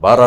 12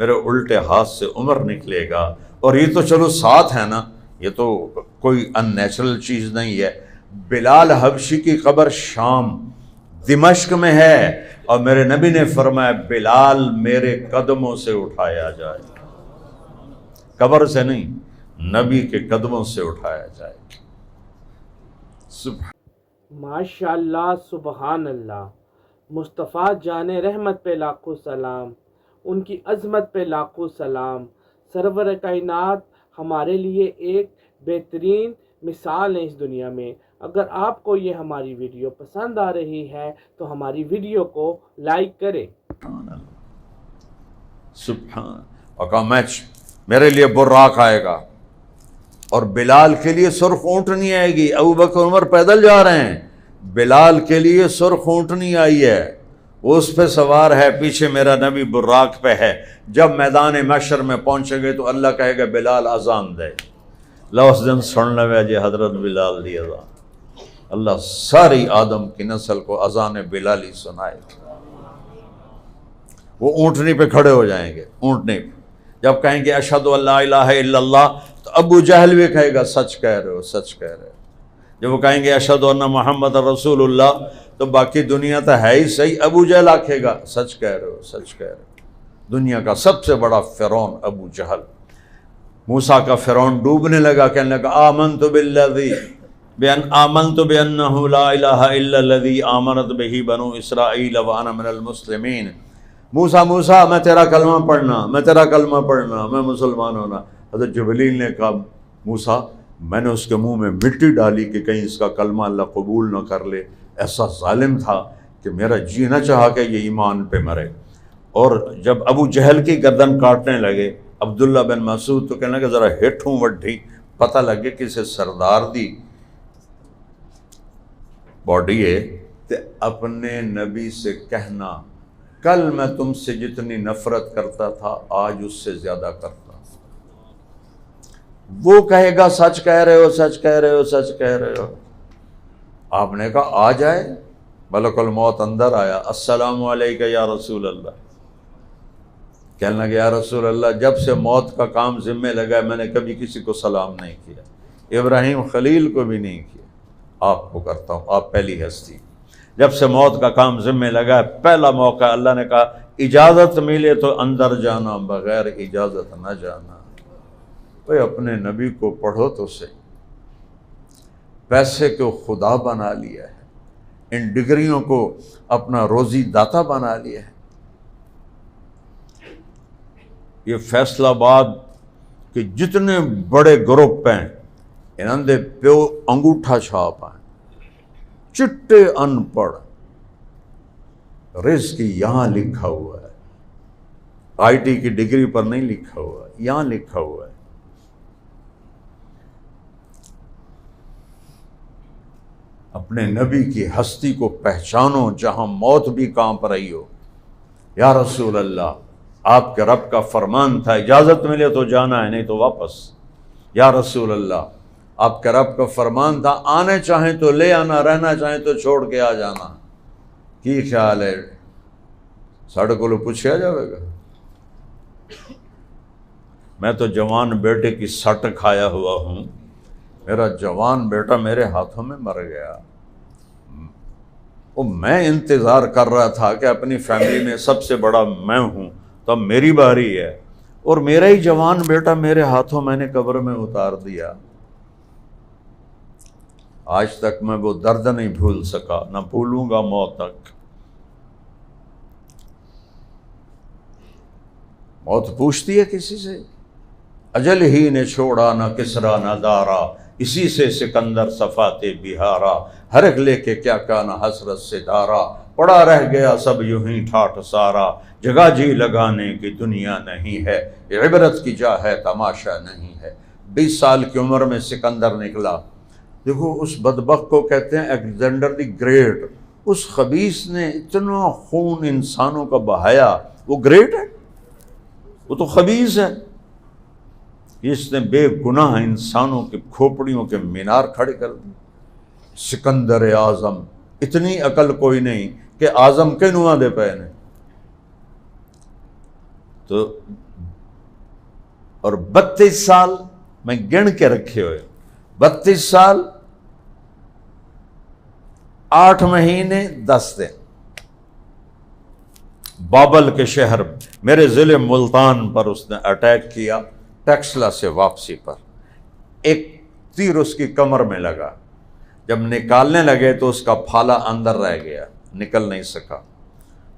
میرے الٹے ہاتھ سے عمر نکلے گا. اور یہ تو چلو ساتھ ہے نا، یہ تو کوئی ان نیچرل چیز نہیں ہے. بلال حبشی کی قبر شام دمشق میں ہے، اور میرے نبی نے فرمایا بلال میرے قدموں سے اٹھایا جائے، قبر سے نہیں، نبی کے قدموں سے اٹھایا جائے. ماشاء اللہ، سبحان اللہ. مصطفیٰ جان رحمت پہ لاکھوں سلام، ان کی عظمت پہ لاکھوں سلام. سرور کائنات ہمارے لیے ایک بہترین مثال ہے اس دنیا میں. اگر آپ کو یہ ہماری ویڈیو پسند آ رہی ہے تو ہماری ویڈیو کو لائک کریں. سبحان. اور کہا میرے لیے براق آئے گا، اور بلال کے لیے سرخ اونٹنی آئے گی. ابو بکر عمر پیدل جا رہے ہیں، بلال کے لیے سرخ اونٹنی آئی ہے، وہ اس پہ سوار ہے، پیچھے میرا نبی براق پہ ہے. جب میدان محشر میں پہنچیں گے تو اللہ کہے گا بلال اذان دے. لوس دن سن لوے جی حضرت بلال دی اذان. اللہ ساری آدم کی نسل کو اذان بلالی سنائے. وہ اونٹنی پہ کھڑے ہو جائیں گے، اونٹنی پہ جب کہیں گے اشہد ان لا الہ الا اللہ، تو ابو جہل بھی کہے گا سچ کہہ رہے ہو، سچ کہہ رہے ہو. جب وہ کہیں گے اشہد ان محمد رسول اللہ، تو باقی دنیا تو ہے ہی صحیح، ابو جہل آکھے گا سچ کہہ رہے ہو، سچ کہہ رہے ہو. دنیا کا سب سے بڑا فرعون ابو جہل. موسیٰ کا فرعون ڈوبنے لگا، کہنے لگا آمنت بالذی آمنت بانہ لا الہ الا الذی آمنت بہ بنو اسرائیل وانا من المسلمین. موسیٰ میں تیرا کلمہ پڑھنا، میں تیرا کلمہ پڑھنا، میں مسلمان ہونا. حضرت جبریل نے کہا موسیٰ میں نے اس کے منہ میں مٹی ڈالی کہ کہیں اس کا کلمہ اللہ قبول نہ کر لے. ایسا ظالم تھا کہ میرا جی نہ چاہا کہ یہ ایمان پہ مرے. اور جب ابو جہل کی گردن کاٹنے لگے عبداللہ بن مسعود، تو کہنے لگا ذرا ہٹھوں وڈھی پتہ لگے کہ اسے سردار دی باڈی ہے. تے اپنے نبی سے کہنا کل میں تم سے جتنی نفرت کرتا تھا آج اس سے زیادہ کرتا. وہ کہے گا سچ کہہ رہے ہو، سچ کہہ رہے ہو، سچ کہہ رہے ہو. آپ نے کہا آ جائے. ملک الموت اندر آیا، السلام علیکہ یا رسول اللہ. کہنے لگا یا رسول اللہ جب سے موت کا کام ذمے لگا میں نے کبھی کسی کو سلام نہیں کیا، ابراہیم خلیل کو بھی نہیں کیا، آپ کو کرتا ہوں، آپ پہلی ہستی. جب سے موت کا کام ذمے لگا پہلا موقع اللہ نے کہا اجازت ملے تو اندر جانا، بغیر اجازت نہ جانا. بھئی اپنے نبی کو پڑھو تو صحیح. پیسے کو خدا بنا لیا ہے، ان ڈگریوں کو اپنا روزی داتا بنا لیا ہے. یہ فیصل آباد کے جتنے بڑے گروپ ہیں انہوں نے پیو انگوٹھا چھاپ ہیں، چٹے ان پڑھ، رزق یہاں لکھا ہوا ہے. آئی ٹی کی ڈگری پر نہیں لکھا ہوا، یہاں لکھا ہوا ہے. اپنے نبی کی ہستی کو پہچانو جہاں موت بھی کانپ رہی ہو. یا رسول اللہ آپ کے رب کا فرمان تھا اجازت ملے تو جانا ہے نہیں تو واپس. یا رسول اللہ آپ کے رب کا فرمان تھا آنے چاہیں تو لے آنا، رہنا چاہیں تو چھوڑ کے آ جانا. کی خیال ہے ساڑھے کو پوچھا جاوے گا. میں تو جوان بیٹے کی سٹ کھایا ہوا ہوں، میرا جوان بیٹا میرے ہاتھوں میں مر گیا. وہ میں انتظار کر رہا تھا کہ اپنی فیملی میں سب سے بڑا میں ہوں تو اب میری باری ہے، اور میرا ہی جوان بیٹا میرے ہاتھوں میں نے قبر میں اتار دیا. آج تک میں وہ درد نہیں بھول سکا، نہ بھولوں گا موت تک. موت پوچھتی ہے کسی سے، اجل ہی نے چھوڑا نہ کسرا نہ دارا، اسی سے سکندر صفات بہارا. ہر ایک لے کے کیا کانا حسرت سے دارا، پڑا رہ گیا سب یوں ہی ٹھاٹھ سارا. جگہ جی لگانے کی دنیا نہیں ہے، عبرت کی جا ہے تماشا نہیں ہے. 20 سال کی عمر میں سکندر نکلا. دیکھو اس بدبخت کو کہتے ہیں الیگزینڈر دی گریٹ. اس خبیث نے اتنا خون انسانوں کا بہایا، وہ گریٹ ہے؟ وہ تو خبیث ہے. اس نے بے گناہ انسانوں کے کھوپڑیوں کے مینار کھڑے کر دی. سکندر اعظم، اتنی عقل کوئی نہیں کہ اعظم کے نواں دے پے نے. تو اور 32 سال میں گن کے رکھے ہوئے، 32 سال 8 مہینے 10 دن بابل کے شہر میرے ضلع ملتان پر اس نے اٹیک کیا، ٹیکسلا سے واپسی پر۔ ایک تیر اس کی کمر میں لگا، جب نکالنے لگے تو اس کا پھالا اندر رہ گیا، نکل نہیں سکا۔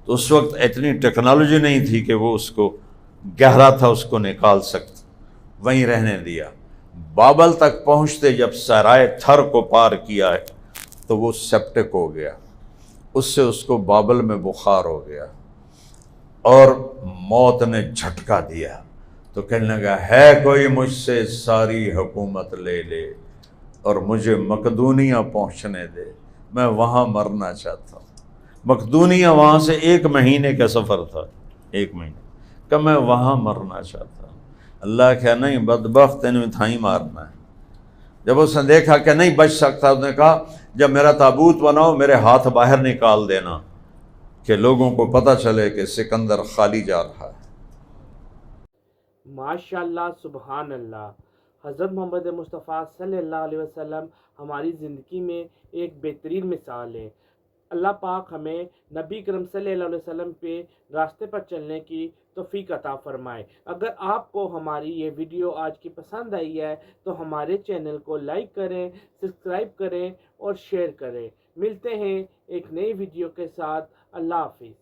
تو اس وقت اتنی ٹیکنالوجی نہیں تھی کہ وہ اس کو گہرا تھا اس کو نکال سکتا، وہیں رہنے دیا۔ بابل تک پہنچتے جب صحرائے تھر کو پار کیا ہے تو وہ سیپٹک ہو گیا، اس سے اس کو بابل میں بخار ہو گیا اور موت نے جھٹکا دیا۔ تو کہنے لگا ہے کوئی مجھ سے ساری حکومت لے لے اور مجھے مقدونیہ پہنچنے دے، میں وہاں مرنا چاہتا ہوں۔ مقدونیہ وہاں سے 1 مہینے کا سفر تھا، 1 مہینے کہ میں وہاں مرنا چاہتا ہوں۔ اللہ کہا نہیں بدبخت، انہیں تھائی مارنا ہے۔ جب اس نے دیکھا کہ نہیں بچ سکتا، اس نے کہا جب میرا تابوت بناؤ میرے ہاتھ باہر نکال دینا کہ لوگوں کو پتہ چلے کہ سکندر خالی جا رہا ہے۔ ماشاءاللہ، سبحان اللہ۔ حضرت محمد مصطفیٰ صلی اللہ علیہ وسلم ہماری زندگی میں ایک بہترین مثال ہے۔ اللہ پاک ہمیں نبی کرم صلی اللہ علیہ وسلم پہ راستے پر چلنے کی توفیق عطا فرمائے۔ اگر آپ کو ہماری یہ ویڈیو آج کی پسند آئی ہے تو ہمارے چینل کو لائک کریں، سبسکرائب کریں اور شیئر کریں۔ ملتے ہیں ایک نئی ویڈیو کے ساتھ۔ اللہ حافظ۔